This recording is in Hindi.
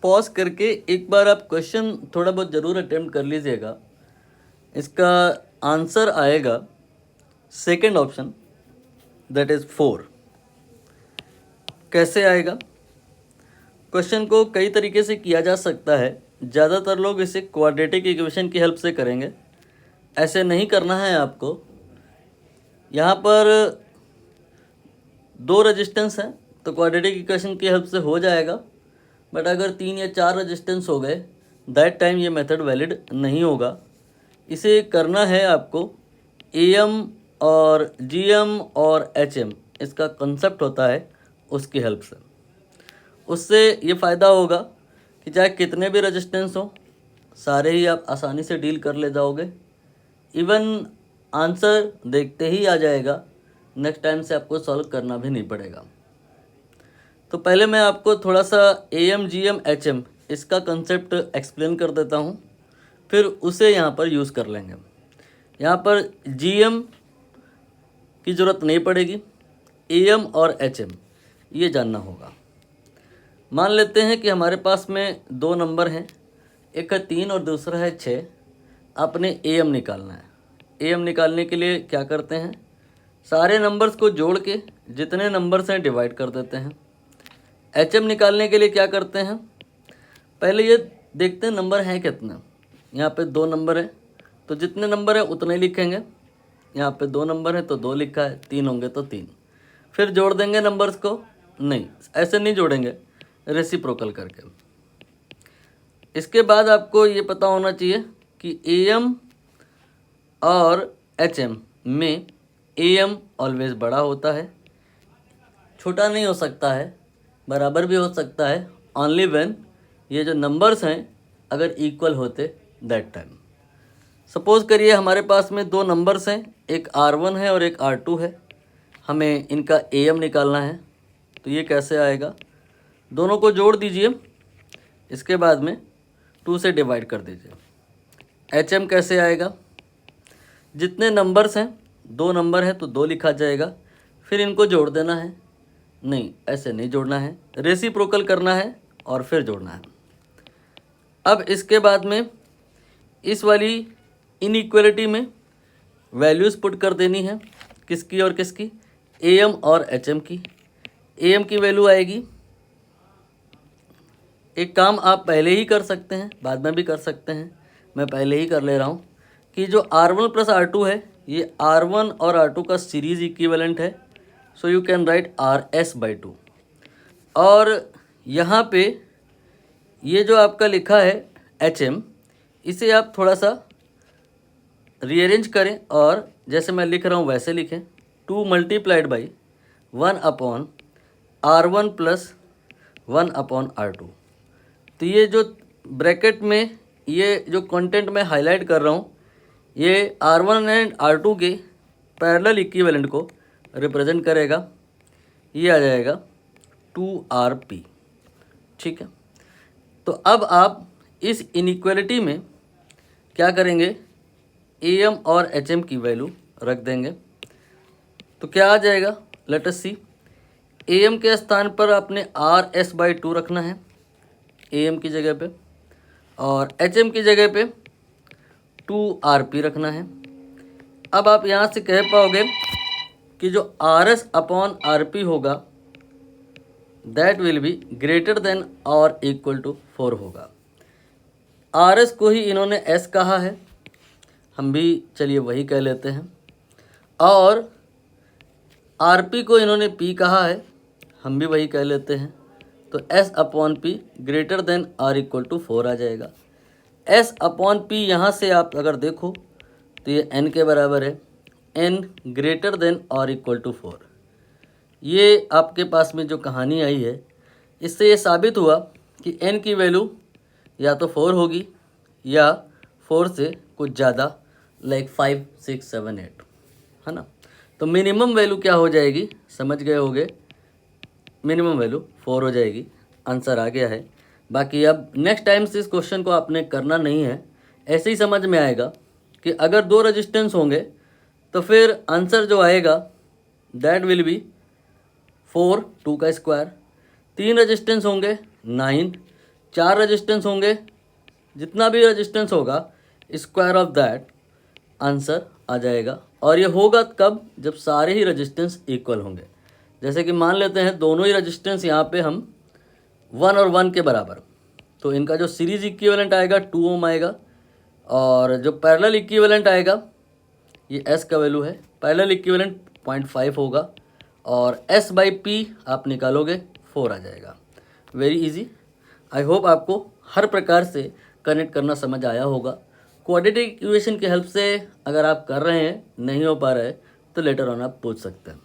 पॉज करके एक बार आप क्वेश्चन थोड़ा बहुत ज़रूर अटेम्प्ट कर लीजिएगा। इसका आंसर आएगा सेकंड ऑप्शन, दैट इज़ 4। कैसे आएगा? क्वेश्चन को कई तरीके से किया जा सकता है। ज़्यादातर लोग इसे क्वाड्रेटिक इक्वेशन की हेल्प से करेंगे। ऐसे नहीं करना है आपको। यहाँ पर 2 रेजिस्टेंस हैं तो क्वाड्रेटिक इक्वेशन की हेल्प से हो जाएगा, बट अगर 3 या 4 रेजिस्टेंस हो गए दैट टाइम ये मेथड वैलिड नहीं होगा। इसे करना है आपको AM और GM और HM, इसका कंसेप्ट होता है उसकी हेल्प से। उससे ये फ़ायदा होगा कि चाहे कितने भी रेजिस्टेंस हो सारे ही आप आसानी से डील कर ले जाओगे। इवन आंसर देखते ही आ जाएगा, नेक्स्ट टाइम से आपको सॉल्व करना भी नहीं पड़ेगा। तो पहले मैं आपको थोड़ा सा AM GM HM इसका कंसेप्ट एक्सप्लेन कर देता हूँ, फिर उसे यहाँ पर यूज़ कर लेंगे। यहाँ पर GM की ज़रूरत नहीं पड़ेगी, AM और HM ये जानना होगा। मान लेते हैं कि हमारे पास में 2 नंबर हैं, एक है 3 और दूसरा है 6। आपने AM निकालना है। AM निकालने के लिए क्या करते हैं, सारे नंबर्स को जोड़ के जितने नंबर्स हैं डिवाइड कर देते हैं। HM निकालने के लिए क्या करते हैं, पहले ये देखते हैं नंबर हैं कितना। यहाँ पे 2 नंबर हैं तो जितने नंबर है उतने लिखेंगे। यहाँ पे 2 नंबर है तो 2 लिखा है, 3 होंगे तो 3। फिर जोड़ देंगे नंबर्स को, नहीं ऐसे नहीं जोड़ेंगे, रेसिप्रोकल करके। इसके बाद आपको ये पता होना चाहिए कि AM और HM में AM ऑलवेज बड़ा होता है, छोटा नहीं हो सकता है, बराबर भी हो सकता है ओनली व्हेन ये जो नंबर्स हैं अगर इक्वल होते दैट टाइम। सपोज़ करिए हमारे पास में 2 नंबर्स हैं, एक R1 है और एक R2 है। हमें इनका AM निकालना है, तो ये कैसे आएगा, दोनों को जोड़ दीजिए, इसके बाद में 2 से डिवाइड कर दीजिए। HM कैसे आएगा, जितने नंबर्स हैं 2 नंबर हैं तो 2 लिखा जाएगा, फिर इनको जोड़ देना है, नहीं ऐसे नहीं जोड़ना है, रेसिप्रोकल करना है और फिर जोड़ना है। अब इसके बाद में इस वाली इनइक्वलिटी में वैल्यूज़ पुट कर देनी है, किसकी और किसकी, AM और HM की। AM की वैल्यू आएगी, एक काम आप पहले ही कर सकते हैं, बाद में भी कर सकते हैं, मैं पहले ही कर ले रहा हूँ कि जो R1 प्लस R2 है ये R1 और R2 का सीरीज़ इक्विवेलेंट है, so you can write RS/2। और यहाँ पे ये जो आपका लिखा है HM, इसे आप थोड़ा सा रीअरेंज करें और जैसे मैं लिख रहा हूँ वैसे लिखें, 2 multiplied by 1/R1 plus 1/R2। तो ये जो ब्रैकेट में ये जो कंटेंट मैं हाईलाइट कर रहा हूँ ये R1 एंड R2 के पैरेलल इक्विवेलेंट को रिप्रेजेंट करेगा। ये आ जाएगा 2RP, ठीक है। तो अब आप इस इनइक्वालिटी में क्या करेंगे, AM और HM की वैल्यू रख देंगे, तो क्या आ जाएगा, लेट अस सी। AM के स्थान पर आपने RS/2 रखना है AM की जगह पे, और HM की जगह पे 2RP रखना है। अब आप यहाँ से कह पाओगे कि जो RS/RP होगा that will be greater than और इक्वल टू 4 होगा। RS को ही इन्होंने S कहा है, हम भी चलिए वही कह लेते हैं, और RP को इन्होंने P कहा है, हम भी वही कह लेते हैं। तो S/P ग्रेटर देन और इक्वल टू 4 आ जाएगा। S/P यहाँ से आप अगर देखो तो ये N के बराबर है, N ग्रेटर देन और इक्वल टू 4। ये आपके पास में जो कहानी आई है इससे ये साबित हुआ कि N की वैल्यू या तो 4 होगी या 4 से कुछ ज़्यादा, लाइक 5, 6, 7, 8, है ना। तो मिनिमम वैल्यू क्या हो जाएगी, समझ गए होगे, मिनिमम वैल्यू 4 हो जाएगी। आंसर आ गया है। बाकी अब नेक्स्ट टाइम से इस क्वेश्चन को आपने करना नहीं है, ऐसे ही समझ में आएगा कि अगर 2 रेजिस्टेंस होंगे तो फिर आंसर जो आएगा दैट विल बी 4, 2 का स्क्वायर। 3 रेजिस्टेंस होंगे 9, 4 रेजिस्टेंस होंगे, जितना भी रेजिस्टेंस होगा स्क्वायर ऑफ दैट आंसर आ जाएगा। और ये होगा कब, जब सारे ही रेजिस्टेंस इक्वल होंगे। जैसे कि मान लेते हैं दोनों ही रेजिस्टेंस यहाँ पे हम 1 और 1 के बराबर, तो इनका जो सीरीज इक्विवेलेंट आएगा 2 ओम आएगा, और जो पैरेलल इक्विवेलेंट आएगा ये S का वैल्यू है, पैरेलल इक्विवेलेंट 0.5 होगा, और S/P आप निकालोगे 4 आ जाएगा। Very easy. आई होप आपको हर प्रकार से कनेक्ट करना समझ आया होगा। क्वाड्रेटिक इक्वेशन की हेल्प से अगर आप कर रहे हैं, नहीं हो पा रहा है, तो लेटर ऑन आप पूछ सकते हैं।